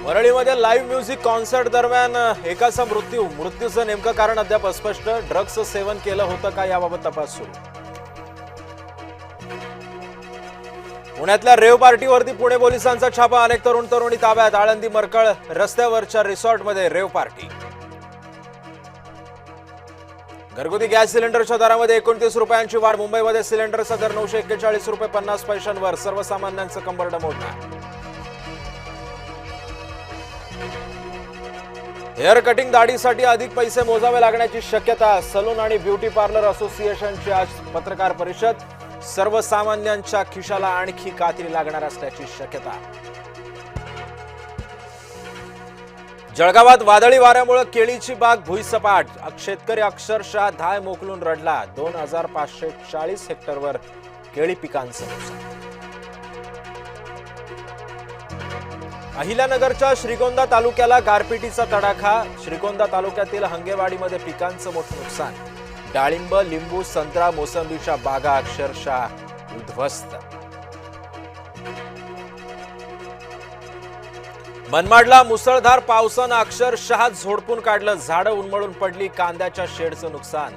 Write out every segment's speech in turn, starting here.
वरळीमध्ये live music concert दरम्यान एकाचा मृत्यूचं नेमकं कारण अद्याप अस्पष्ट. ड्रग्सचं सेवन केलं होतं का याबाबत तपास सुरू. पुण्यातल्या रेव पार्टीवरती पुणे पोलिसांचा छापा. अनेक तरुण तरुणी ताब्यात. आळंदी मरकळ रस्त्यावरच्या रिसॉर्टमध्ये रेव पार्टी. घरगुती गॅस सिलेंडरच्या दरामध्ये 29 रुपयांची वाढ. मुंबईमध्ये सिलेंडरचा दर 941 रुपये 50 पैशांवर. सर्वसामान्यांचं कंबरडं मोडणार. हेअर कटिंग दाढीसाठी अधिक पैसे मोजावे लागण्याची शक्यता. सलून आणि ब्युटी पार्लर असोसिएशनची आज पत्रकार परिषद. सर्वसामान्यांच्या खिशाला आणखी कात्री लागणार असल्याची शक्यता. जळगावात वादळी वाऱ्यामुळे केळीची बाग भुईसपाट. शेतकरी अक्षरशः धाय मोकलून रडला. 2540 हेक्टरवर केळी पिकांचं नुकसान. अहिल्यानगरच्या श्रीगोंदा तालुक्याला गारपिटीचा तडाखा. श्रीगोंदा तालुक्यातील हंगेवाडीमध्ये पिकांचं मोठं नुकसान. डाळिंब, लिंबू, संत्रा, मोसंबीच्या बागा अक्षरशः उद्ध्वस्त. मनमाडला मुसळधार पावसानं अक्षरशः झोडपून काढलं. झाडं उन्मळून पडली. कांद्याच्या शेडचं नुकसान.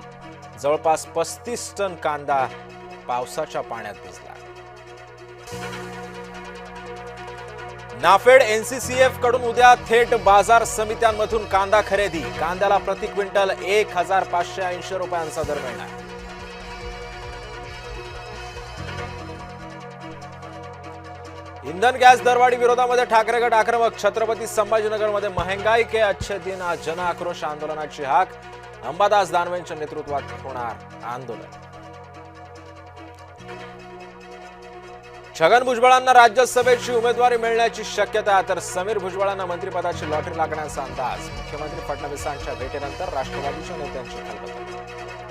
जवळपास 35 टन कांदा पावसाच्या पाण्यात भिजला. नाफेड एनसीसीएफ कडून उद्या थेट बाजार समित्यांमधून कांदा खरेदी. कांद्याला प्रति क्विंटल 1580 रुपयांचा दर मिळणार. इंधन गॅस दरवाढी विरोधामध्ये ठाकरे गट आक्रमक. छत्रपती संभाजीनगरमध्ये महंगाई के अच्छे दिन जन आक्रोश आंदोलनाची हाक. अंबादास दानवेंच्या नेतृत्वात होणार आंदोलन. छगन भुजबळांना राज्यसभेची उमेदवारी मिळण्याची शक्यता. तर समीर भुजबळांना मंत्रिपदाची लॉटरी लागण्याचा अंदाज. मुख्यमंत्री फडणवीसांच्या भेटीनंतर राष्ट्रवादीच्या नेत्यांची खलबत्ता.